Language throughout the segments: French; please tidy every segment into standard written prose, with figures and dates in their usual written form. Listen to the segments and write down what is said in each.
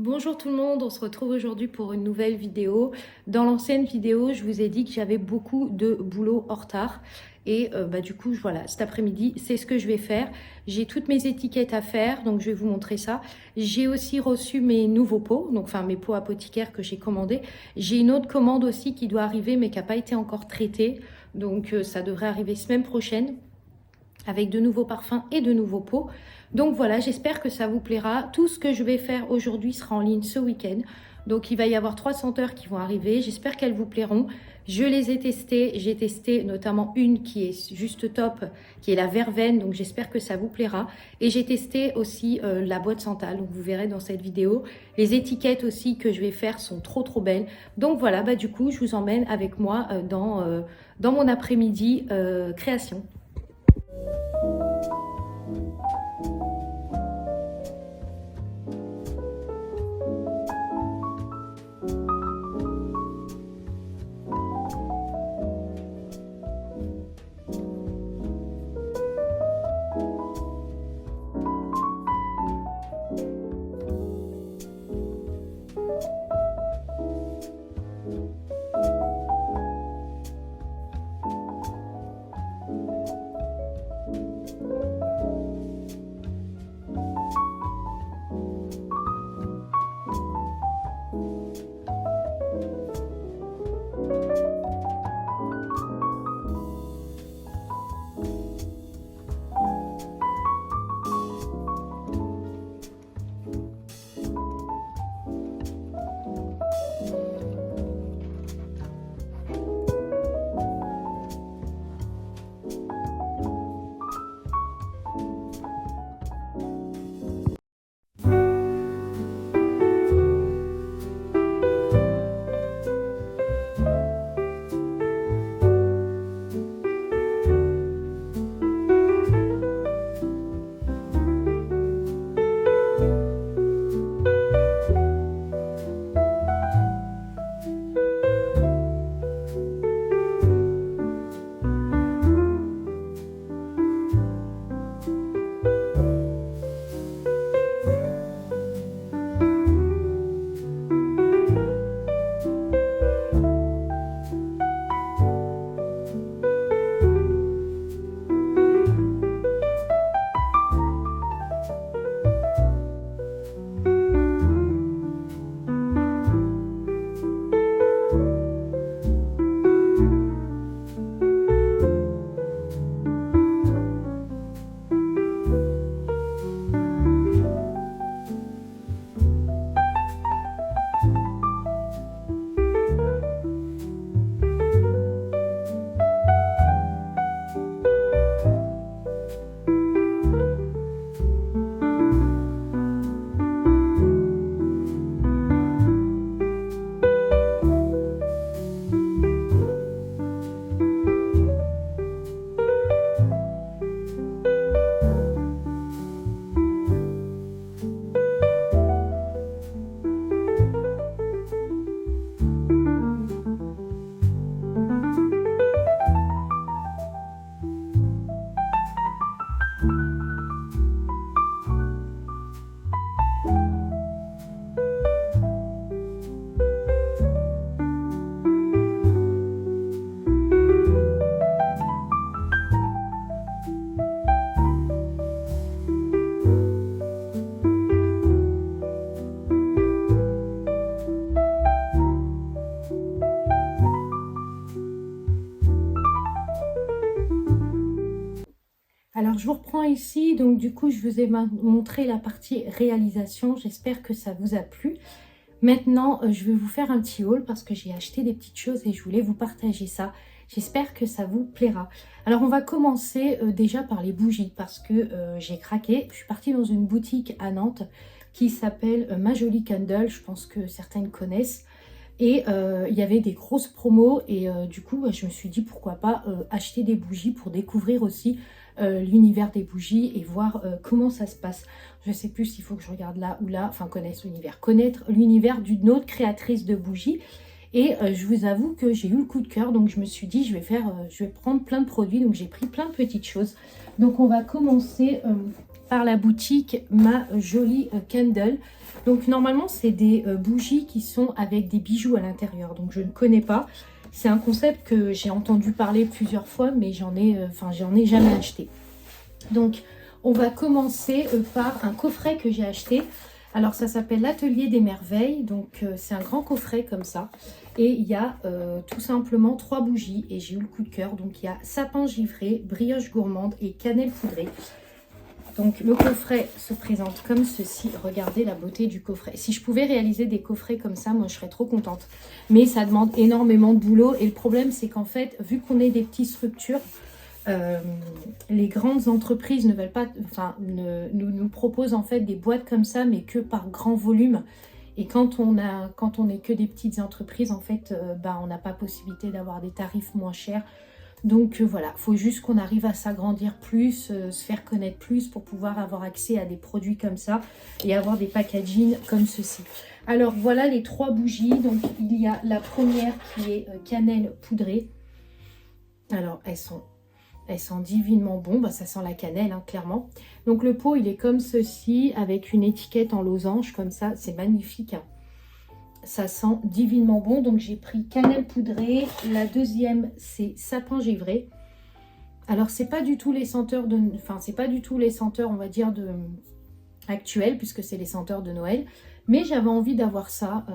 Bonjour tout le monde, on se retrouve aujourd'hui pour une nouvelle vidéo. Dans l'ancienne vidéo, je vous ai dit que j'avais beaucoup de boulot en retard. Et du coup, voilà, cet après-midi, c'est ce que je vais faire. J'ai toutes mes étiquettes à faire, donc je vais vous montrer ça. J'ai aussi reçu mes nouveaux pots, donc enfin mes pots apothicaires que j'ai commandés. J'ai une autre commande aussi qui doit arriver, mais qui n'a pas été encore traitée. Donc ça devrait arriver semaine prochaine, avec de nouveaux parfums et de nouveaux pots. Donc voilà, j'espère que ça vous plaira. Tout ce que je vais faire aujourd'hui sera en ligne ce week-end. Donc il va y avoir 3 senteurs qui vont arriver. J'espère qu'elles vous plairont. Je les ai testées. J'ai testé notamment une qui est juste top, qui est la verveine. Donc j'espère que ça vous plaira. Et j'ai testé aussi la boîte Santal. Donc vous verrez dans cette vidéo. Les étiquettes aussi que je vais faire sont trop belles. Donc voilà, du coup, je vous emmène avec moi dans mon après-midi création. Alors, je vous reprends ici. Donc, du coup, je vous ai montré la partie réalisation. J'espère que ça vous a plu. Maintenant, je vais vous faire un petit haul parce que j'ai acheté des petites choses et je voulais vous partager ça. J'espère que ça vous plaira. Alors, on va commencer déjà par les bougies parce que j'ai craqué. Je suis partie dans une boutique à Nantes qui s'appelle Ma Jolie Candle. Je pense que certaines connaissent. Et il y avait des grosses promos et du coup, je me suis dit pourquoi pas acheter des bougies pour découvrir aussi l'univers des bougies et voir comment ça se passe. Je ne sais plus s'il faut que je regarde là ou là, enfin connaître l'univers d'une autre créatrice de bougies. Et je vous avoue que j'ai eu le coup de cœur, donc je me suis dit je vais prendre plein de produits, donc j'ai pris plein de petites choses. Donc on va commencer par la boutique Ma Jolie Candle. Donc normalement c'est des bougies qui sont avec des bijoux à l'intérieur, donc je ne connais pas. C'est un concept que j'ai entendu parler plusieurs fois, mais j'en ai jamais acheté. Donc on va commencer par un coffret que j'ai acheté. Alors ça s'appelle l'Atelier des Merveilles, donc c'est un grand coffret comme ça. Et il y a tout simplement 3 bougies et j'ai eu le coup de cœur. Donc il y a sapin givré, brioche gourmande et cannelle poudrée. Donc le coffret se présente comme ceci. Regardez la beauté du coffret. Si je pouvais réaliser des coffrets comme ça, moi je serais trop contente. Mais ça demande énormément de boulot. Et le problème c'est qu'en fait, vu qu'on est des petites structures, les grandes entreprises ne veulent pas, nous proposent en fait des boîtes comme ça, mais que par grand volume. Et quand on est que des petites entreprises, en fait, on n'a pas possibilité d'avoir des tarifs moins chers. Donc voilà, il faut juste qu'on arrive à s'agrandir plus, se faire connaître plus pour pouvoir avoir accès à des produits comme ça et avoir des packaging comme ceci. Alors voilà les 3 bougies. Donc il y a la première qui est cannelle poudrée. Alors elles sont divinement bon, ça sent la cannelle, hein, clairement. Donc le pot, il est comme ceci, avec une étiquette en losange, comme ça, c'est magnifique. Hein. Ça sent divinement bon, donc j'ai pris cannelle poudrée. La deuxième, c'est sapin givré. Alors, c'est pas du tout les senteurs c'est pas du tout les senteurs, on va dire, actuelles, puisque c'est les senteurs de Noël. Mais j'avais envie d'avoir ça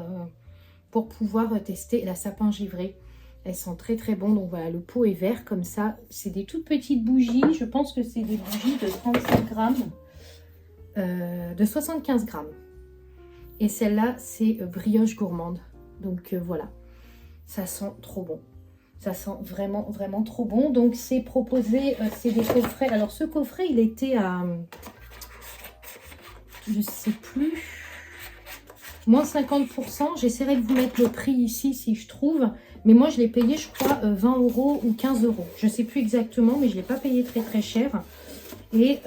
pour pouvoir tester la sapin givré. Elles sont très très bonnes. Donc voilà, le pot est vert comme ça. C'est des toutes petites bougies. Je pense que c'est des bougies de 35 grammes. De 75 grammes. Et celle-là, c'est brioche gourmande. Donc voilà. Ça sent trop bon. Ça sent vraiment vraiment trop bon. Donc c'est proposé, c'est des coffrets. Alors ce coffret, il était à... je sais plus... moins 50%. J'essaierai de vous mettre le prix ici si je trouve. Mais moi, je l'ai payé, je crois, 20 € ou 15 €. Je ne sais plus exactement, mais je ne l'ai pas payé très très cher. Et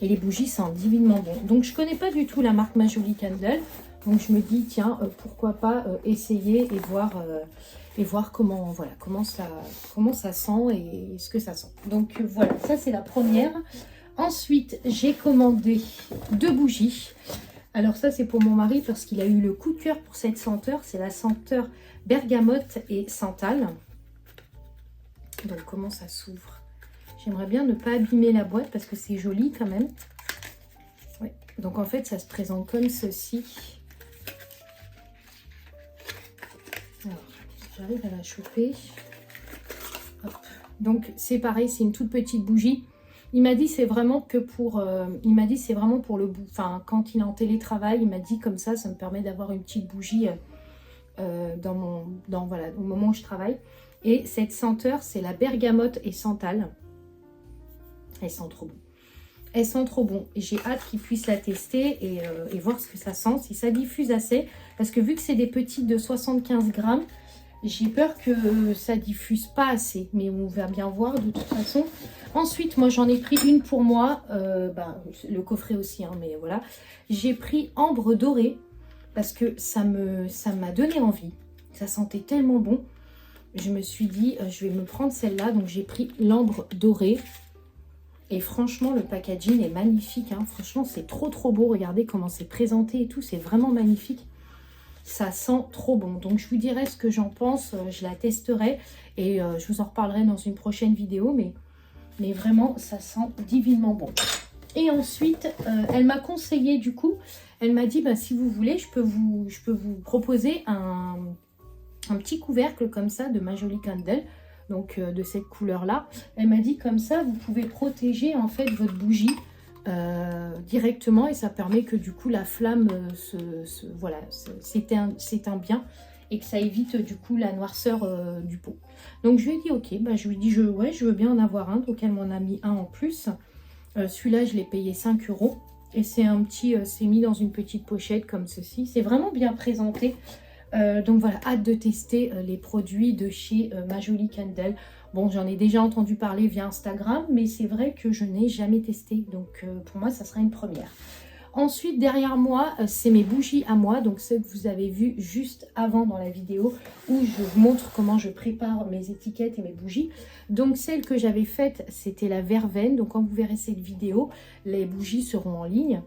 les bougies sentent divinement bon. Donc, je ne connais pas du tout la marque Ma Jolie Candle. Donc, je me dis, tiens, pourquoi pas essayer et voir comment, voilà, comment ça sent et ce que ça sent. Donc, voilà, ça, c'est la première. Ensuite, j'ai commandé 2 bougies. Alors ça, c'est pour mon mari parce qu'il a eu le coup de cœur pour cette senteur. C'est la senteur bergamote et santal. Donc, comment ça s'ouvre? J'aimerais bien ne pas abîmer la boîte parce que c'est joli quand même. Ouais. Donc, en fait, ça se présente comme ceci. Alors, j'arrive à la choper. Hop. Donc, c'est pareil, c'est une toute petite bougie. Il m'a dit c'est vraiment que pour le bout. Enfin, quand il est en télétravail, il m'a dit comme ça me permet d'avoir une petite bougie voilà, au moment où je travaille. Et cette senteur, c'est la bergamote et santal. Elle sent trop bon. Elle sent trop bon. J'ai hâte qu'il puisse la tester et voir ce que ça sent, si ça diffuse assez. Parce que vu que c'est des petites de 75 grammes, j'ai peur que ça diffuse pas assez. Mais on va bien voir de toute façon. Ensuite, moi, j'en ai pris une pour moi. Le coffret aussi, hein, mais voilà. J'ai pris ambre dorée parce que ça m'a donné envie. Ça sentait tellement bon. Je me suis dit, je vais me prendre celle-là. Donc, j'ai pris l'ambre dorée. Et franchement, le packaging est magnifique. Hein. Franchement, c'est trop, trop beau. Regardez comment c'est présenté et tout. C'est vraiment magnifique. Ça sent trop bon. Donc, je vous dirai ce que j'en pense. Je la testerai et je vous en reparlerai dans une prochaine vidéo. Mais vraiment, ça sent divinement bon. Et ensuite, elle m'a conseillé du coup, elle m'a dit, si vous voulez, je peux vous proposer un petit couvercle comme ça de Ma Jolie Candle. Donc, de cette couleur-là. Elle m'a dit comme ça, vous pouvez protéger en fait votre bougie directement. Et ça permet que du coup, la flamme s'éteint bien. Et que ça évite du coup la noirceur du pot. Donc je lui ai dit ok, je lui ai dit je veux bien en avoir un, donc elle m'en a mis un en plus. Celui-là je l'ai payé 5 € et c'est c'est mis dans une petite pochette comme ceci. C'est vraiment bien présenté. Donc voilà, hâte de tester les produits de chez Ma Jolie Candle. Bon, j'en ai déjà entendu parler via Instagram, mais c'est vrai que je n'ai jamais testé. Donc pour moi, ça sera une première. Ensuite, derrière moi, c'est mes bougies à moi, donc celles que vous avez vues juste avant dans la vidéo où je vous montre comment je prépare mes étiquettes et mes bougies. Donc celle que j'avais faite, c'était la verveine. Donc quand vous verrez cette vidéo, les bougies seront en ligne.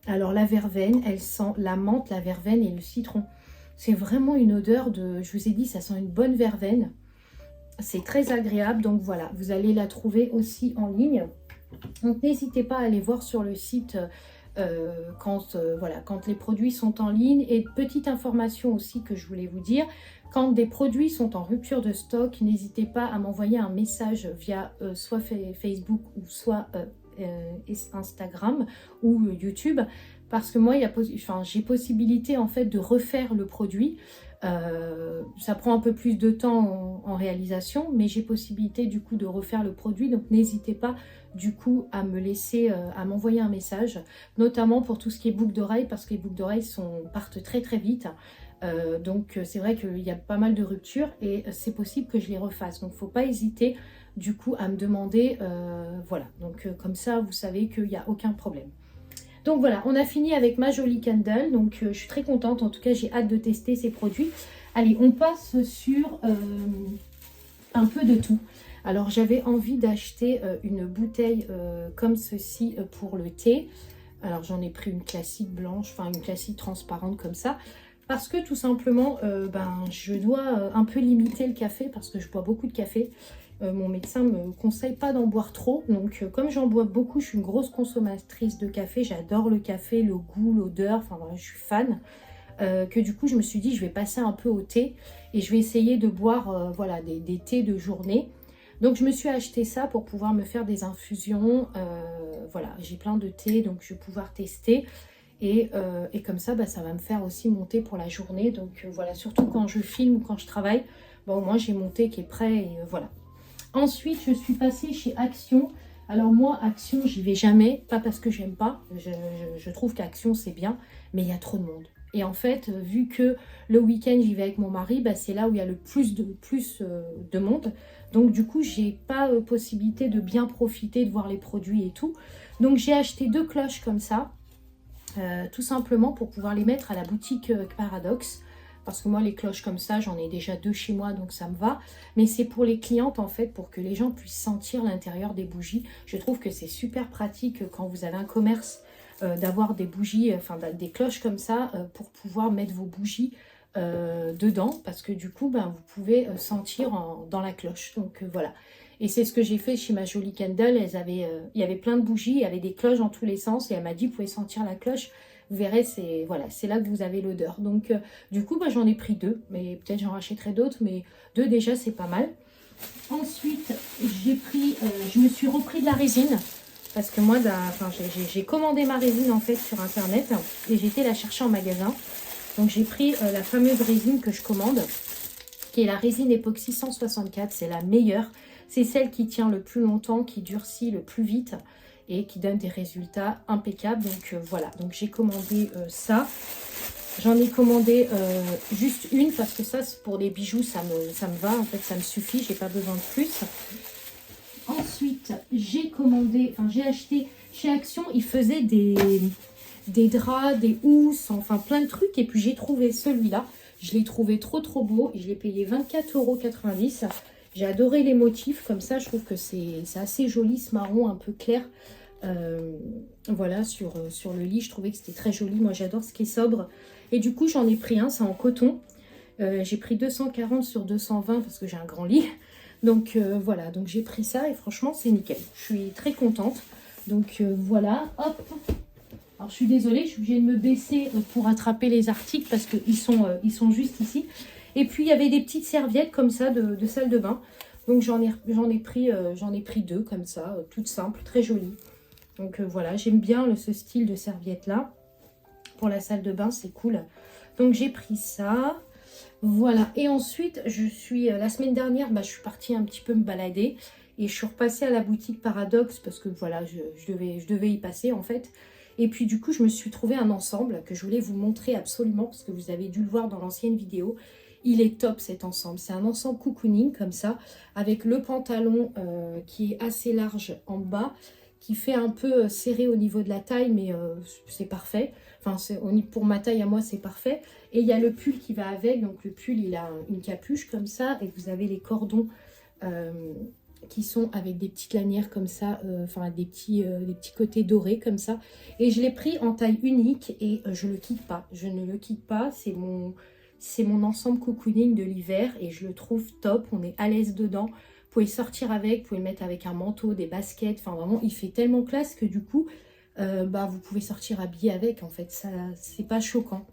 Alors la verveine, elle sent la menthe, la verveine et le citron. C'est vraiment une odeur de, je vous ai dit, ça sent une bonne verveine. C'est très agréable, donc voilà, vous allez la trouver aussi en ligne. Donc n'hésitez pas à aller voir sur le site voilà, quand les produits sont en ligne. Et petite information aussi que je voulais vous dire, quand des produits sont en rupture de stock, n'hésitez pas à m'envoyer un message via soit Facebook ou soit Instagram ou YouTube, parce que moi j'ai possibilité en fait de refaire le produit. Ça prend un peu plus de temps en réalisation, mais j'ai possibilité du coup de refaire le produit, donc n'hésitez pas du coup à me laisser, à m'envoyer un message, notamment pour tout ce qui est boucles d'oreilles, parce que les boucles d'oreilles partent très très vite. Donc c'est vrai qu'il y a pas mal de ruptures et c'est possible que je les refasse, donc faut pas hésiter du coup à me demander, voilà, donc comme ça vous savez qu'il n'y a aucun problème. Donc voilà, on a fini avec ma jolie candle, donc je suis très contente, en tout cas j'ai hâte de tester ces produits. Allez, on passe sur un peu de tout. Alors j'avais envie d'acheter une bouteille comme ceci pour le thé. Alors j'en ai pris une classique blanche, enfin une classique transparente comme ça. Parce que tout simplement, je dois un peu limiter le café parce que je bois beaucoup de café. Mon médecin me conseille pas d'en boire trop. Donc comme j'en bois beaucoup, je suis une grosse consommatrice de café. J'adore le café, le goût, l'odeur, enfin voilà, je suis fan. Que du coup je me suis dit je vais passer un peu au thé et je vais essayer de boire voilà, des thés de journée. Donc je me suis acheté ça pour pouvoir me faire des infusions. Voilà, j'ai plein de thés donc je vais pouvoir tester. Et comme ça, ça va me faire aussi mon thé pour la journée. Donc voilà, surtout quand je filme ou quand je travaille, au moins j'ai mon thé qui est prêt et voilà. Ensuite, je suis passée chez Action. Alors moi, Action, j'y vais jamais. Pas parce que j'aime pas. Je trouve qu'Action, c'est bien. Mais il y a trop de monde. Et en fait, vu que le week-end, j'y vais avec mon mari, c'est là où il y a le plus de monde. Donc du coup, j'ai pas possibilité de bien profiter, de voir les produits et tout. Donc j'ai acheté 2 cloches comme ça. Tout simplement pour pouvoir les mettre à la boutique Paradoxe. Parce que moi, les cloches comme ça, j'en ai déjà 2 chez moi, donc ça me va. Mais c'est pour les clientes, en fait, pour que les gens puissent sentir l'intérieur des bougies. Je trouve que c'est super pratique quand vous avez un commerce d'avoir des bougies, enfin des cloches comme ça, pour pouvoir mettre vos bougies dedans. Parce que du coup, vous pouvez sentir dans la cloche. Donc voilà. Et c'est ce que j'ai fait chez ma jolie candle. Il y avait plein de bougies, il y avait des cloches dans tous les sens. Et elle m'a dit, vous pouvez sentir la cloche. Vous verrez, c'est voilà, c'est là que vous avez l'odeur. Donc, du coup, j'en ai pris 2. Mais peut-être j'en rachèterai d'autres. Mais 2 déjà, c'est pas mal. Ensuite, je me suis repris de la résine. Parce que moi, j'ai commandé ma résine en fait sur Internet. Et j'ai été la chercher en magasin. Donc, j'ai pris la fameuse résine que je commande. Qui est la résine époxy 164. C'est la meilleure. C'est celle qui tient le plus longtemps, qui durcit le plus vite et qui donne des résultats impeccables. Donc voilà, donc j'ai commandé ça. J'en ai commandé juste une parce que ça, pour les bijoux, ça me va. En fait, ça me suffit, j'ai pas besoin de plus. Ensuite, j'ai acheté chez Action, ils faisaient des draps, des housses, enfin plein de trucs. Et puis j'ai trouvé celui-là. Je l'ai trouvé trop beau et je l'ai payé 24,90 €. J'ai adoré les motifs, comme ça je trouve que c'est assez joli, ce marron un peu clair. Voilà, sur le lit, je trouvais que c'était très joli. Moi j'adore ce qui est sobre. Et du coup j'en ai pris un, c'est en coton. J'ai pris 240 sur 220 parce que j'ai un grand lit. Donc voilà, donc j'ai pris ça et franchement c'est nickel. Je suis très contente. Donc voilà, hop. Alors je suis désolée, je suis obligée de me baisser pour attraper les articles parce qu'ils sont juste ici. Et puis il y avait des petites serviettes comme ça de salle de bain. Donc j'en ai pris 2 comme ça, toutes simples, très jolies. Donc voilà, j'aime bien ce style de serviette là. Pour la salle de bain, c'est cool. Donc j'ai pris ça. Voilà, et ensuite la semaine dernière, je suis partie un petit peu me balader. Et je suis repassée à la boutique Paradoxe parce que voilà, je devais y passer en fait. Et puis du coup, je me suis trouvé un ensemble que je voulais vous montrer absolument parce que vous avez dû le voir dans l'ancienne vidéo. Il est top cet ensemble. C'est un ensemble cocooning comme ça, avec le pantalon qui est assez large en bas, qui fait un peu serré au niveau de la taille, mais c'est parfait. Enfin, pour ma taille à moi, c'est parfait. Et il y a le pull qui va avec. Donc le pull, il a une capuche comme ça. Et vous avez les cordons qui sont avec des petites lanières comme ça. Enfin, des petits côtés dorés comme ça. Et je l'ai pris en taille unique et je ne le quitte pas. Je ne le quitte pas. C'est mon ensemble cocooning de l'hiver et je le trouve top. On est à l'aise dedans. Vous pouvez sortir avec, vous pouvez le mettre avec un manteau, des baskets. Enfin, vraiment, il fait tellement classe que du coup... vous pouvez sortir habillé avec, en fait, ça c'est pas choquant.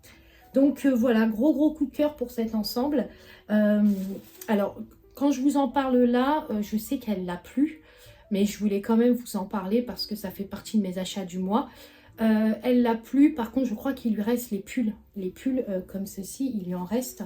Donc voilà, gros coup de cœur pour cet ensemble. Alors, quand je vous en parle là, je sais qu'elle l'a plu, mais je voulais quand même vous en parler parce que ça fait partie de mes achats du mois. Elle l'a plu, par contre, je crois qu'il lui reste les pulls. Les pulls comme ceci, il lui en reste.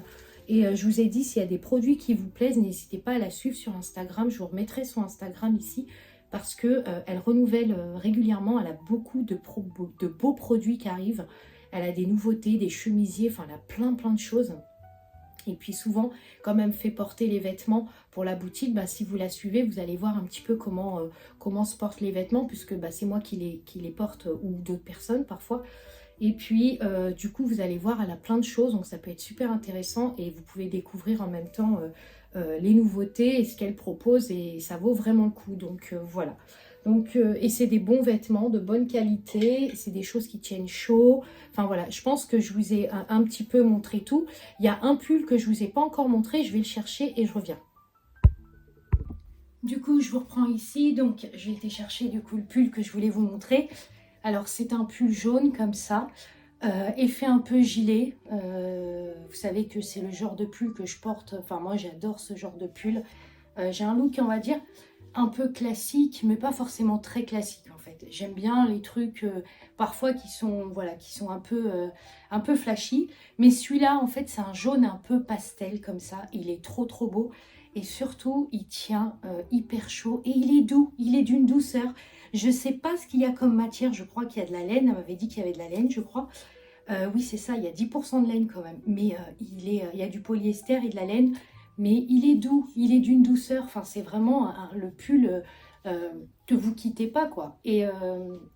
Et je vous ai dit, s'il y a des produits qui vous plaisent, n'hésitez pas à la suivre sur Instagram. Je vous remettrai son Instagram ici parce qu'elle renouvelle régulièrement. Elle a beaucoup de beaux produits qui arrivent. Elle a des nouveautés, des chemisiers, enfin elle a plein de choses. Et puis souvent, comme elle me fait porter les vêtements pour la boutique, si vous la suivez, vous allez voir un petit peu comment se portent les vêtements, puisque c'est moi qui les porte ou d'autres personnes parfois. Et puis, du coup, vous allez voir, elle a plein de choses, donc ça peut être super intéressant et vous pouvez découvrir en même temps les nouveautés et ce qu'elle propose et ça vaut vraiment le coup. Donc, voilà. Donc, et c'est des bons vêtements de bonne qualité, c'est des choses qui tiennent chaud. Enfin, voilà, je pense que je vous ai un petit peu montré tout. Il y a un pull que je ne vous ai pas encore montré, je vais le chercher et je reviens. Du coup, je vous reprends ici. Donc, j'ai été chercher du coup le pull que je voulais vous montrer. Alors, c'est un pull jaune comme ça, effet un peu gilet. Vous savez que c'est le genre de pull que je porte. Enfin, moi, j'adore ce genre de pull. J'ai un look, on va dire, un peu classique, mais pas forcément très classique en fait. J'aime bien les trucs parfois qui sont, voilà, qui sont un peu flashy. Mais celui-là, en fait, c'est un jaune un peu pastel comme ça. Il est trop beau. Et surtout, il tient hyper chaud et il est doux. Il est d'une douceur. Je sais pas ce qu'il y a comme matière. Je crois qu'il y a de la laine. Elle m'avait dit qu'il y avait de la laine, je crois. Oui, c'est ça. Il y a 10% de laine quand même. Mais il y a du polyester et de la laine. Mais il est doux, il est d'une douceur. Enfin, c'est vraiment le pull que vous quittez pas, quoi. Et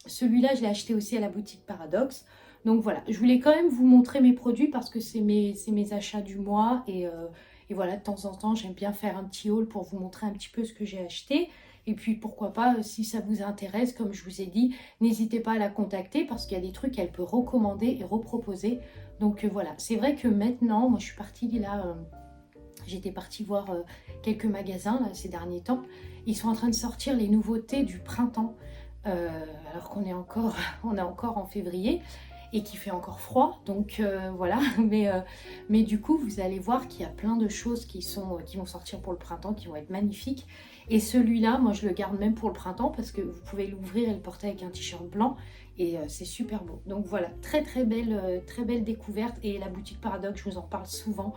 celui-là, je l'ai acheté aussi à la boutique Paradoxe. Donc voilà, je voulais quand même vous montrer mes produits parce que c'est mes achats du mois. Et voilà, de temps en temps, j'aime bien faire un petit haul pour vous montrer un petit peu ce que j'ai acheté. Et puis, pourquoi pas, si ça vous intéresse, comme je vous ai dit, n'hésitez pas à la contacter parce qu'il y a des trucs qu'elle peut recommander et reproposer. Donc voilà, c'est vrai que maintenant, moi, je suis partie là... J'étais partie voir quelques magasins là, ces derniers temps. Ils sont en train de sortir les nouveautés du printemps. Alors qu'on est encore, on est encore en février et qu'il fait encore froid. Donc voilà. Mais du coup, vous allez voir qu'il y a plein de choses qui vont sortir pour le printemps, qui vont être magnifiques. Et celui-là, moi je le garde même pour le printemps parce que vous pouvez l'ouvrir et le porter avec un t-shirt blanc. Et c'est super beau. Donc voilà, très belle découverte. Et la boutique Paradoxe, je vous en parle souvent.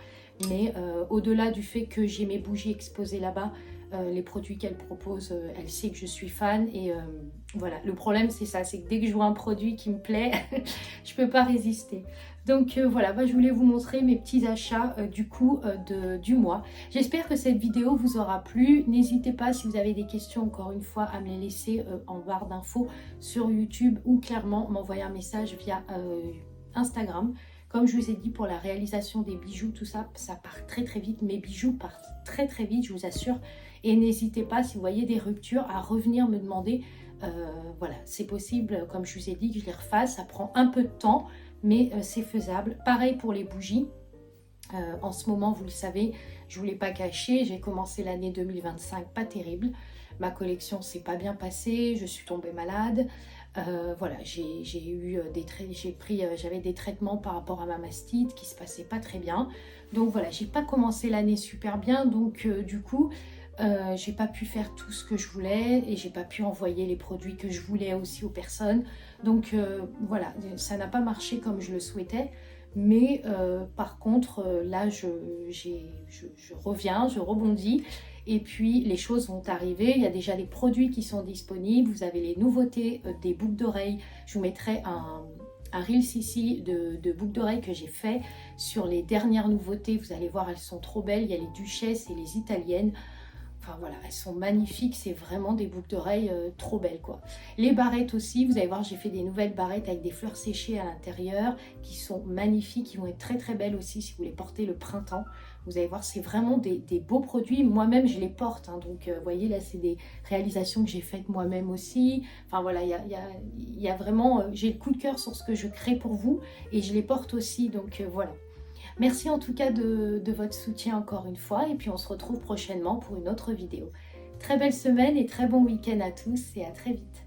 Mais au-delà du fait que j'ai mes bougies exposées là-bas, les produits qu'elle propose, elle sait que je suis fan. Et voilà, le problème c'est ça, c'est que dès que je vois un produit qui me plaît, je peux pas résister. Donc voilà, je voulais vous montrer mes petits achats du mois. J'espère que cette vidéo vous aura plu. N'hésitez pas si vous avez des questions, encore une fois, à me les laisser en barre d'infos sur YouTube ou clairement m'envoyer un message via Instagram. Comme je vous ai dit, pour la réalisation des bijoux, tout ça, ça part très vite. Mes bijoux partent très vite, je vous assure. Et n'hésitez pas, si vous voyez des ruptures, à revenir me demander. Voilà, c'est possible, comme je vous ai dit, que je les refasse. Ça prend un peu de temps, mais c'est faisable. Pareil pour les bougies. En ce moment, vous le savez, je ne vous l'ai pas caché, j'ai commencé l'année 2025 pas terrible. Ma collection s'est pas bien passée, je suis tombée malade. Voilà, j'avais des traitements par rapport à ma mastite qui se passaient pas très bien. Donc voilà, j'ai pas commencé l'année super bien. Donc du coup, j'ai pas pu faire tout ce que je voulais et j'ai pas pu envoyer les produits que je voulais aussi aux personnes. Donc voilà, ça n'a pas marché comme je le souhaitais. Mais par contre, là, je reviens, je rebondis. Et puis, les choses vont arriver. Il y a déjà des produits qui sont disponibles. Vous avez les nouveautés des boucles d'oreilles. Je vous mettrai un Reels ici de boucles d'oreilles que j'ai fait sur les dernières nouveautés. Vous allez voir, elles sont trop belles. Il y a les duchesses et les italiennes. Enfin voilà, elles sont magnifiques, c'est vraiment des boucles d'oreilles trop belles quoi. Les barrettes aussi, vous allez voir, j'ai fait des nouvelles barrettes avec des fleurs séchées à l'intérieur qui sont magnifiques, qui vont être très très belles aussi si vous les portez le printemps. Vous allez voir, c'est vraiment des beaux produits. Moi-même, je les porte, hein, donc vous voyez là, c'est des réalisations que j'ai faites moi-même aussi. Enfin voilà, il y a vraiment, j'ai le coup de cœur sur ce que je crée pour vous et je les porte aussi, donc voilà. Merci en tout cas de votre soutien encore une fois et puis on se retrouve prochainement pour une autre vidéo. Très belle semaine et très bon week-end à tous et à très vite.